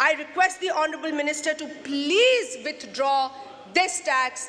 I request the honorable minister to please withdraw this tax.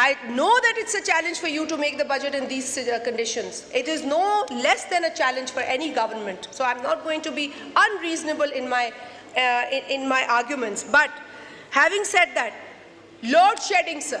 I know that it's a challenge for you to make the budget in these conditions. It is no less than a challenge for any government. So I'm not going to be unreasonable in my arguments. But having said that, load shedding, sir,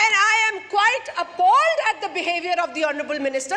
And I am quite appalled at the behavior of the honorable minister.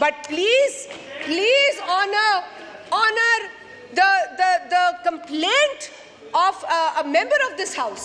But please honor the complaint of a member of this house.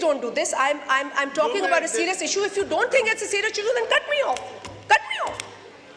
don't do this. I'm talking about a serious issue. If you don't think it's a serious issue, then cut me off.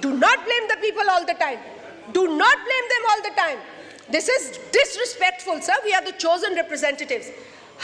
Do not blame the people all the time. Do not blame them all the time. This is disrespectful, sir. We are the chosen representatives.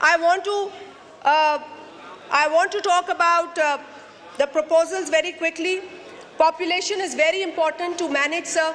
I want to talk about the proposals very quickly. Population is very important to manage, sir.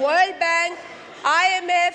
World Bank, IMF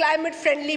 climate friendly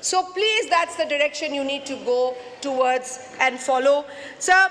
So please, that's the direction you need to go towards and follow. Sir,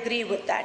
agree with that.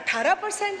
18%.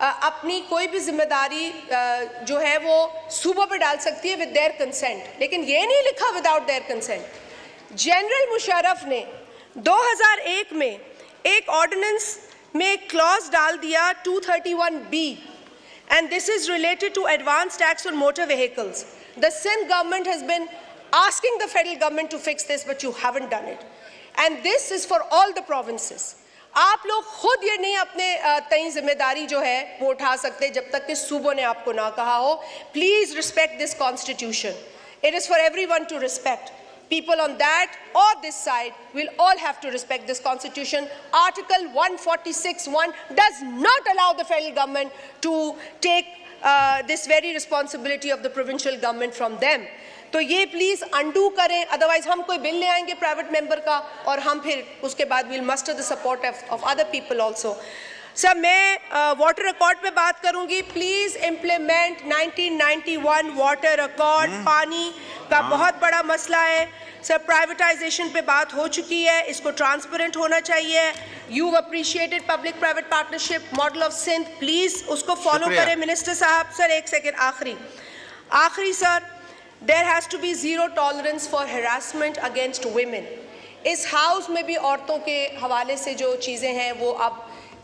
اپنی کوئی بھی ذمہ داری جو ہے وہ صوبوں پہ ڈال سکتی ہے ود دیئر کنسینٹ, لیکن یہ نہیں لکھا without their consent. General Musharraf نے 2001 میں ایک آرڈیننس میں ایک کلوز ڈال دیا 231B, and this is related to advance tax on motor vehicles. The Sindh government has been asking the federal government to fix this, but you haven't done it. And this is for all the provinces. آپ لوگ خود یہ نہیں اپنے تئیں ذمہ داری جو ہے وہ اٹھا سکتے جب تک کہ صوبوں نے آپ کو نہ کہا ہو. Please respect this constitution. It is for everyone to respect. People on that or this side will all have to respect this constitution. Article 146(1) does not allow the federal government to take this very responsibility of the provincial government from them. تو یہ please Indo کریں, otherwise ہم کوئی بل لے آئیں گے private member کا اور ہم پھر اس کے بعد we'll muster the support of other people also. Sir میں واٹر ریکارڈ پہ بات کروں گی. Please implement 1991 water accord. پانی کا بہت بڑا مسئلہ ہے سر. پرائیویٹائزیشن پہ بات ہو چکی ہے, اس کو ٹرانسپیرنٹ ہونا چاہیے. You appreciated public private partnership model of Sindh, please اس کو فالو کریں منسٹر صاحب. سر ایک سیکنڈ, آخری sir, there has to be zero tolerance for harassment against women. اس ہاؤس میں بھی عورتوں کے حوالے سے جو چیزیں ہیں وہ اب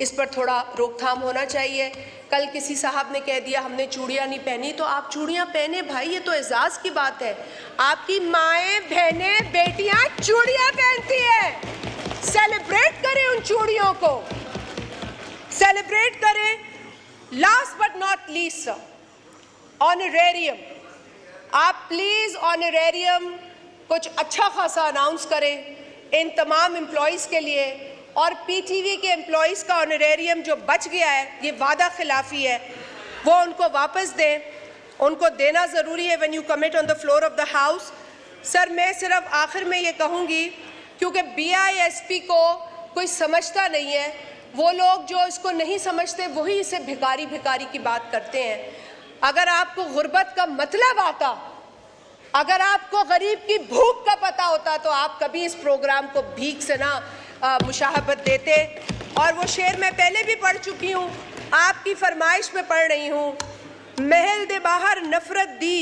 اس پر تھوڑا روک تھام ہونا چاہیے. کل کسی صاحب نے کہہ دیا ہم نے چوڑیاں نہیں پہنی, تو آپ چوڑیاں پہنے بھائی, یہ تو اعزاز کی بات ہے. آپ کی مائیں, بہنیں, بیٹیاں چوڑیاں پہنتی ہیں. سیلیبریٹ کریں ان چوڑیوں کو, سیلیبریٹ کریں. لاسٹ بٹ ناٹ لیسٹ سر, آنریریم. آپ پلیز آنریریم کچھ اچھا خاصا اناؤنس کریں ان تمام امپلائیز کے لیے, اور پی ٹی وی کے امپلائیز کا آنریریم جو بچ گیا ہے, یہ وعدہ خلافی ہے, وہ ان کو واپس دیں. ان کو دینا ضروری ہے when you commit on the floor of the house. سر میں صرف آخر میں یہ کہوں گی, کیونکہ BISP کو کوئی سمجھتا نہیں ہے, وہ لوگ جو اس کو نہیں سمجھتے وہی اسے بھکاری بھکاری کی بات کرتے ہیں. اگر آپ کو غربت کا مطلب آتا, اگر آپ کو غریب کی بھوک کا پتہ ہوتا, تو آپ کبھی اس پروگرام کو بھیک سے نہ مشاہبت دیتے. اور وہ شعر میں پہلے بھی پڑھ چکی ہوں, آپ کی فرمائش میں پڑھ رہی ہوں. محل دے باہر نفرت دی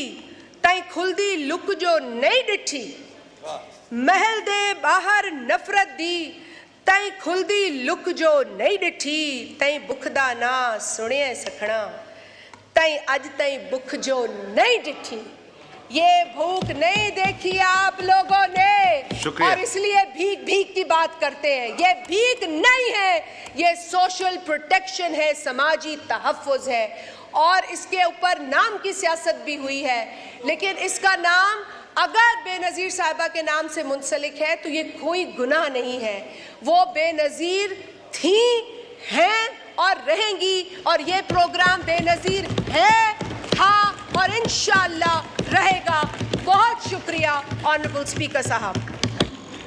تائیں کھلدی لک جو نہیں ڈٹھی. محل دے باہر نفرت دی تائیں کھلدی لک جو نہیں ڈٹھی. تائیں بکھدا نا سنیا سکھنا, تائیں اج تائیں بکھ جو نہیں ڈٹھی. یہ بھوک نہیں دیکھی آپ لوگوں نے, اور اس لیے بھیک بھیک کی بات کرتے ہیں. یہ بھیک نہیں ہے, یہ سوشل پروٹیکشن ہے, سماجی تحفظ ہے. اور اس کے اوپر نام کی سیاست بھی ہوئی ہے, لیکن اس کا نام اگر بے نظیر صاحبہ کے نام سے منسلک ہے تو یہ کوئی گناہ نہیں ہے. وہ بے نظیر تھیں, ہیں اور رہیں گی, اور یہ پروگرام بے نظیر ہے, تھا اور انشاءاللہ رہے گا. بہت شکریہ آنریبل اسپیکر صاحب.